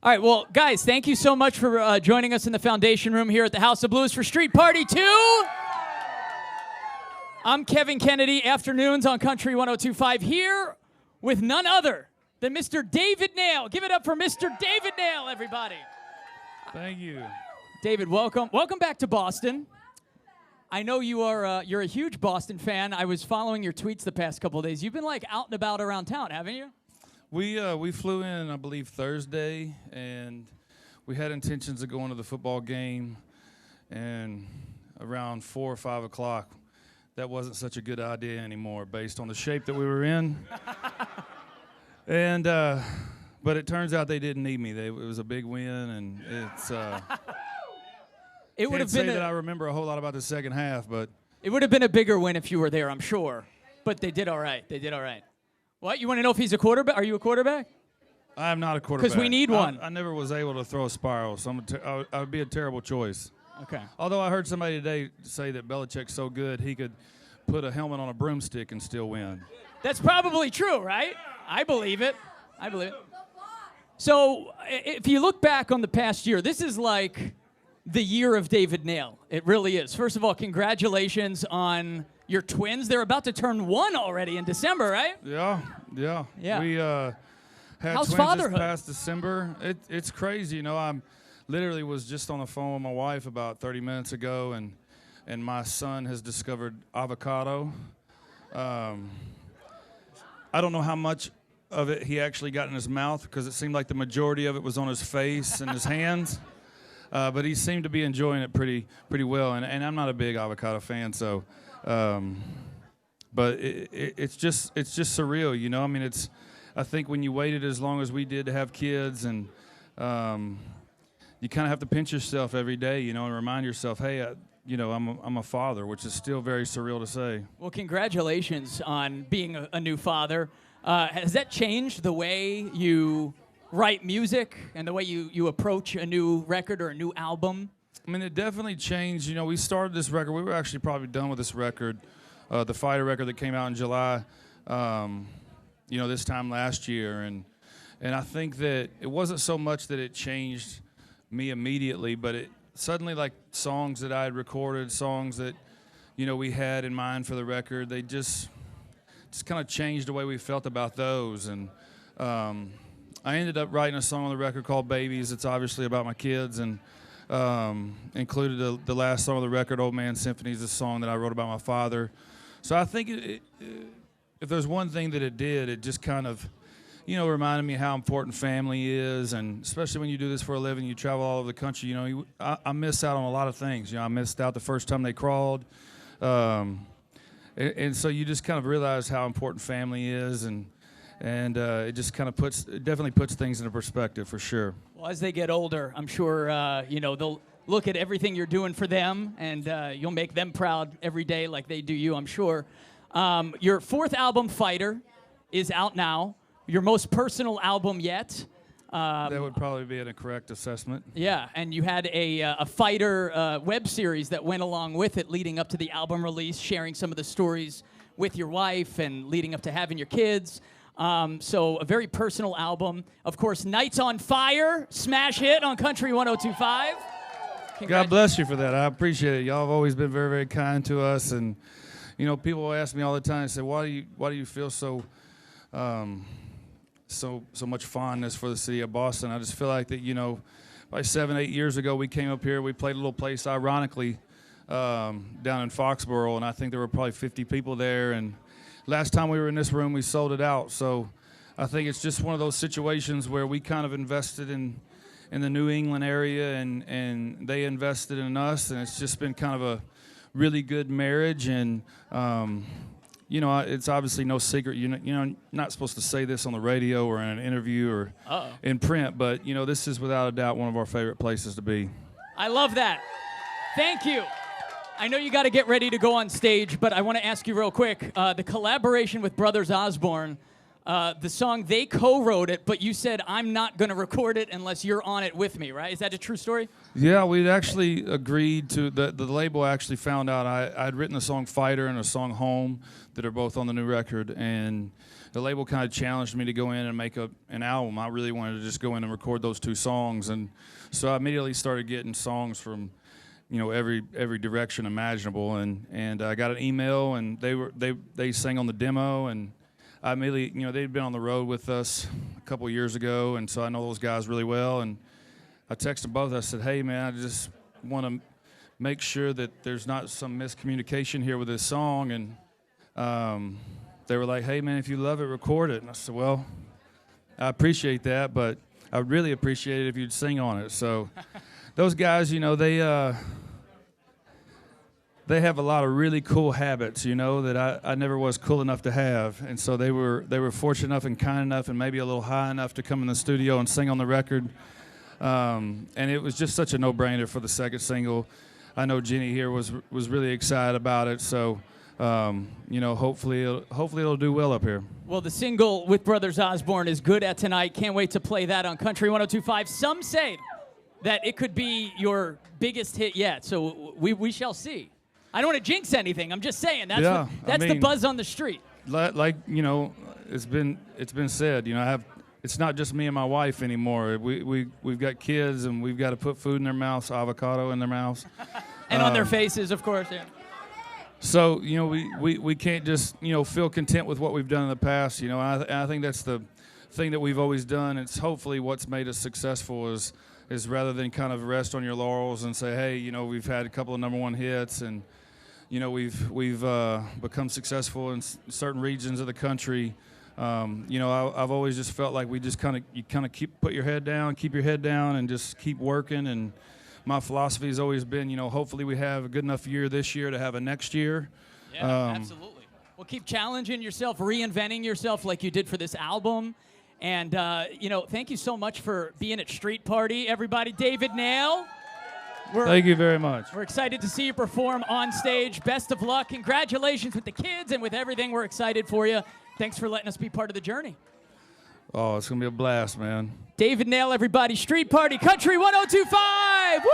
All right, well, guys, thank you so much for joining us in the Foundation Room here at the House of Blues for Street Party 2. I'm Kevin Kennedy, afternoons on Country 102.5, here with none other than Mr. David Nail. Give it up for Mr. David Nail, everybody. Thank you. David, welcome. Welcome back to Boston. I know you're a huge Boston fan. I was following your tweets the past couple of days. You've been like out and about around town, haven't you? We flew in, I believe, Thursday, and we had intentions of going to the football game, and around 4 or 5 o'clock, that wasn't such a good idea anymore based on the shape that we were in. And but it turns out they didn't need me. It was a big win, and it's it would have been that I remember a whole lot about the second half, but it would have been a bigger win if you were there, I'm sure. But they did all right. They did all right. What? You want to know if he's a quarterback? Are you a quarterback? I am not a quarterback. Because we need one. I never was able to throw a spiral, so I would be a terrible choice. Okay. Although I heard somebody today say that Belichick's so good he could put a helmet on a broomstick and still win. That's probably true, right? I believe it. I believe it. So if you look back on the past year, this is like the year of David Nail. It really is. First of all, congratulations on your twins. They're about to turn 1 already in December, right? Yeah. We had How's twins fatherhood? this past December. It's crazy, you know. I'm literally was just on the phone with my wife about 30 minutes ago, and my son has discovered avocado. I don't know how much of it he actually got in his mouth because it seemed like the majority of it was on his face and his hands. But he seemed to be enjoying it pretty well, and I'm not a big avocado fan, so. But it's just surreal, you know. I mean, I think when you waited as long as we did to have kids, and you kind of have to pinch yourself every day, you know, and remind yourself, hey, I'm a father, which is still very surreal to say. Well, congratulations on being a new father. Has that changed the way you write music and the way you approach a new record or a new album? I mean, it definitely changed. You know, we started this record. We were actually probably done with this record, the Fighter record that came out in July, this time last year. And I think that it wasn't so much that it changed me immediately, but it suddenly, like, songs that I had recorded, songs that, we had in mind for the record, they just kind of changed the way we felt about those. And I ended up writing a song on the record called Babies. It's obviously about my kids, and included the last song of the record, Old Man Symphony, is a song that I wrote about my father. So I think if there's one thing that it did, it just kind of, reminded me how important family is, and especially when you do this for a living, you travel all over the country. I miss out on a lot of things. I missed out the first time they crawled, and so you just kind of realize how important family is, and it just kind of definitely puts things into perspective for sure. Well, as they get older, I'm sure, they'll look at everything you're doing for them, and you'll make them proud every day like they do you, I'm sure. Your 4th album, Fighter, is out now. Your most personal album yet. That would probably be a correct assessment. Yeah, and you had a Fighter web series that went along with it leading up to the album release, sharing some of the stories with your wife and leading up to having your kids. So a very personal album. Of course, Nights on Fire, smash hit on Country 102.5. God bless you for that. I appreciate it. Y'all have always been very, very kind to us. And, people ask me all the time, they say, why do you feel so much fondness for the city of Boston? I just feel like that, like 7, 8 years ago, we came up here, we played a little place, ironically, down in Foxborough, and I think there were probably 50 people there, and last time we were in this room, we sold it out. So I think it's just one of those situations where we kind of invested in the New England area, and they invested in us, and it's just been kind of a really good marriage. And it's obviously no secret. You're not supposed to say this on the radio or in an interview or in print, but this is without a doubt one of our favorite places to be. I love that. Thank you. I know you got to get ready to go on stage, but I want to ask you real quick. The collaboration with Brothers Osborne the song, they co-wrote it, but you said, I'm not going to record it unless you're on it with me, right? Is that a true story? Yeah, we'd actually agreed to, the label actually found out I'd written the song Fighter and a song Home that are both on the new record, and the label kind of challenged me to go in and make an album. I really wanted to just go in and record those 2 songs, and so I immediately started getting songs from, every direction imaginable, and I got an email, and they sang on the demo, and I immediately, they'd been on the road with us a couple of years ago, and so I know those guys really well, and I texted them both. I said, hey, man, I just want to make sure that there's not some miscommunication here with this song, and they were like, hey, man, if you love it, record it. And I said, well, I appreciate that, but I would really appreciate it if you'd sing on it. So those guys, they have a lot of really cool habits, that I never was cool enough to have. And so they were fortunate enough and kind enough and maybe a little high enough to come in the studio and sing on the record. And it was just such a no-brainer for the second single. I know Jenny here was really excited about it. So, hopefully it'll do well up here. Well, the single with Brothers Osborne is Good at Tonight. Can't wait to play that on Country 102.5. Some say that it could be your biggest hit yet. So we shall see. I don't want to jinx anything. I'm just saying that's the buzz on the street. Like it's been said. It's not just me and my wife anymore. We've got kids, and we've got to put food in their mouths, avocado in their mouths, and on their faces, of course. Yeah. So we can't just feel content with what we've done in the past. I think that's the thing that we've always done. It's hopefully what's made us successful is rather than kind of rest on your laurels and say, hey, we've had a couple of -- 1 hits, and we've become successful in certain regions of the country. I've always just felt like we just put your head down, keep your head down, and just keep working. And my philosophy has always been, hopefully we have a good enough year this year to have a next year. Yeah, absolutely. Well, keep challenging yourself, reinventing yourself like you did for this album. And, thank you so much for being at Street Party, everybody. David Nail. Thank you very much. We're excited to see you perform on stage. Best of luck. Congratulations with the kids and with everything. We're excited for you. Thanks for letting us be part of the journey. Oh, it's going to be a blast, man. David Nail, everybody. Street Party, Country 102.5. Woo!